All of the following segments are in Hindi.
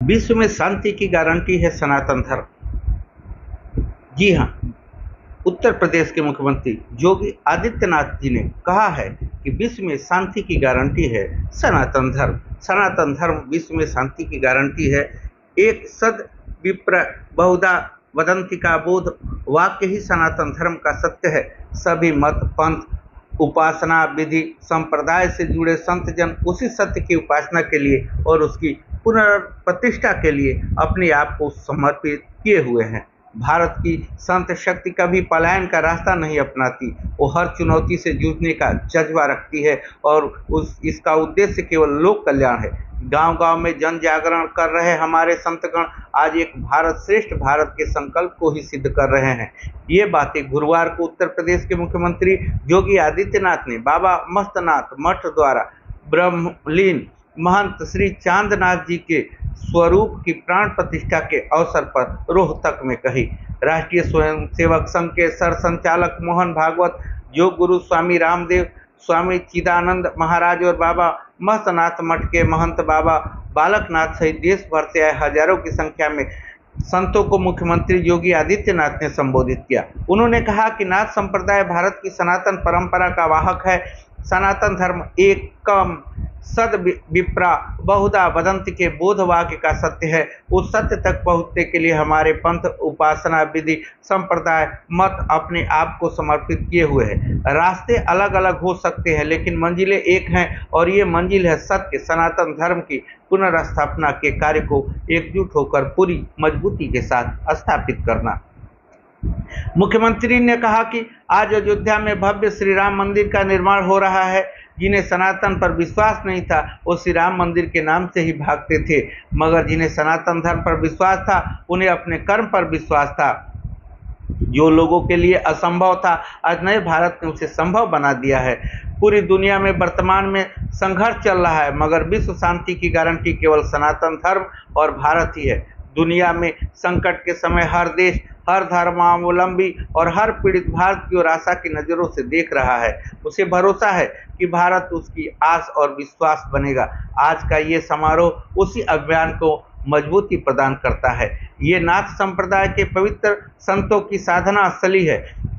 विश्व में शांति की गारंटी है सनातन धर्म। जी हाँ, उत्तर प्रदेश के मुख्यमंत्री योगी आदित्यनाथ जी ने कहा है कि विश्व में शांति की गारंटी है सनातन धर्म। सनातन धर्म विश्व में शांति की गारंटी है। एक सद विप्र बहुधा वदंती का बोध वाक्य ही सनातन धर्म का सत्य है। सभी मत, पंथ, उपासना विधि, संप्रदाय से जुड़े संत जन उसी सत्य की उपासना के लिए और उसकी पुनर्प्रतिष्ठा के लिए अपने आप को समर्पित किए हुए हैं। भारत की संत शक्ति कभी पलायन का रास्ता नहीं अपनाती। वो हर चुनौती से जूझने का जज्बा रखती है और इसका उद्देश्य केवल लोक कल्याण है। गांव-गांव में जन जागरण कर रहे हमारे संतगण आज एक भारत श्रेष्ठ भारत के संकल्प को ही सिद्ध कर रहे हैं। ये बातें गुरुवार को उत्तर प्रदेश के मुख्यमंत्री योगी आदित्यनाथ ने बाबा मस्तनाथ मठ द्वारा ब्रह्मलीन महंत श्री चांदनाथ जी के स्वरूप की प्राण प्रतिष्ठा के अवसर पर रोहतक में कही। राष्ट्रीय स्वयंसेवक संघ के सरसंचालक मोहन भागवत, योग गुरु स्वामी रामदेव, स्वामी चिदानंद महाराज और बाबा मस्तनाथ मठ के महंत बाबा बालकनाथ सहित देश भर से आए हजारों की संख्या में संतों को मुख्यमंत्री योगी आदित्यनाथ ने संबोधित किया। उन्होंने कहा कि नाथ संप्रदाय भारत की सनातन परंपरा का वाहक है। सनातन धर्म एकम सद विप्रा बहुधा वदंती के बोध वाक्य का सत्य है। उस सत्य तक पहुँचने के लिए हमारे पंथ, उपासना विधि, संप्रदाय, मत अपने आप को समर्पित किए हुए हैं। रास्ते अलग अलग हो सकते हैं लेकिन मंजिलें एक हैं और ये मंजिल है सत्य सनातन धर्म की पुनर्स्थापना के कार्य को एकजुट होकर पूरी मजबूती के साथ स्थापित करना। मुख्यमंत्री ने कहा कि आज अयोध्या में भव्य श्री राम मंदिर का निर्माण हो रहा है। जिन्हें सनातन पर विश्वास नहीं था वो श्री राम मंदिर के नाम से ही भागते थे, मगर जिन्हें सनातन धर्म पर विश्वास था उन्हें अपने कर्म पर विश्वास था। जो लोगों के लिए असंभव था आज नए भारत ने उसे संभव बना दिया है। पूरी दुनिया में वर्तमान में संघर्ष चल रहा है मगर विश्व शांति की गारंटी केवल सनातन धर्म और भारत ही है। दुनिया में संकट के समय हर देश, हर धर्मावलंबी और हर पीड़ित भारत की ओर आशा की नज़रों से देख रहा है। उसे भरोसा है कि भारत उसकी आस और विश्वास बनेगा। आज का ये समारोह उसी अभियान को मजबूती प्रदान करता है। ये नाथ संप्रदाय के पवित्र संतों की साधना स्थली है।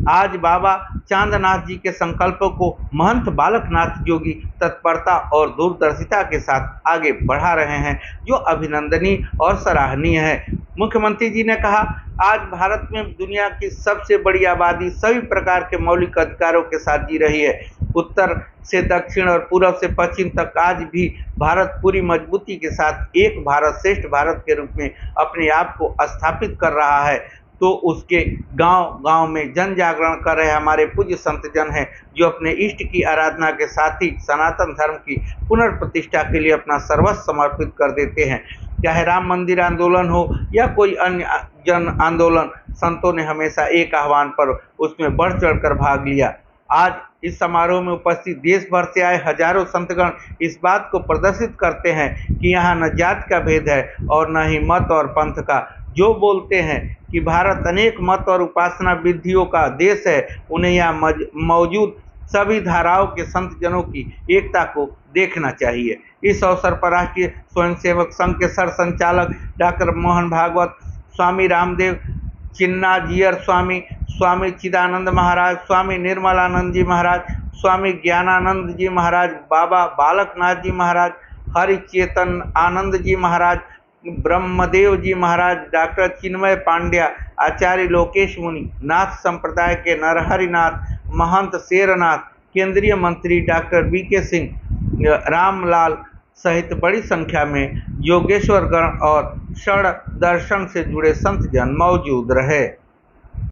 आज बाबा चांदनाथ जी के संकल्पों को महंत बालकनाथ योगी तत्परता और दूरदर्शिता के साथ आगे बढ़ा रहे हैं, जो अभिनंदनीय और सराहनीय है। मुख्यमंत्री जी ने कहा, आज भारत में दुनिया की सबसे बड़ी आबादी सभी प्रकार के मौलिक अधिकारों के साथ जी रही है। उत्तर से दक्षिण और पूर्व से पश्चिम तक आज भी भारत पूरी मजबूती के साथ एक भारत श्रेष्ठ भारत के रूप में अपने आप को स्थापित कर रहा है। तो उसके गांव-गांव में जन जागरण कर रहे हमारे पूज्य संत जन हैं, जो अपने इष्ट की आराधना के साथ ही सनातन धर्म की पुनर्प्रतिष्ठा के लिए अपना सर्वस्व समर्पित कर देते हैं। चाहे राम मंदिर आंदोलन हो या कोई अन्य जन आंदोलन, संतों ने हमेशा एक आह्वान पर उसमें बढ़ चढ़कर भाग लिया। आज इस समारोह में उपस्थित देश भर से आए हजारों संतगण इस बात को प्रदर्शित करते हैं कि यहाँ न जाति का भेद है और न ही मत और पंथ का। जो बोलते हैं कि भारत अनेक मत और उपासना विधियों का देश है, उन्हें यहाँ मौजूद सभी धाराओं के संत जनों की एकता को देखना चाहिए। इस अवसर पर राष्ट्रीय स्वयंसेवक संघ के सरसंचालक डॉक्टर मोहन भागवत, स्वामी रामदेव, चिन्ना जीयर स्वामी, स्वामी चिदानंद महाराज, स्वामी निर्मलानंद जी महाराज, स्वामी ज्ञानानंद जी महाराज, बाबा बालकनाथ जी महाराज, हरिचेतन आनंद जी महाराज, ब्रह्मदेव जी महाराज, डॉक्टर चिन्मय पांड्या, आचार्य लोकेश मुनि, नाथ संप्रदाय के नरहरिनाथ, महंत शेरनाथ, केंद्रीय मंत्री डॉक्टर वीके सिंह, रामलाल सहित बड़ी संख्या में योगेश्वर गण और शरण दर्शन से जुड़े संत जन मौजूद रहे।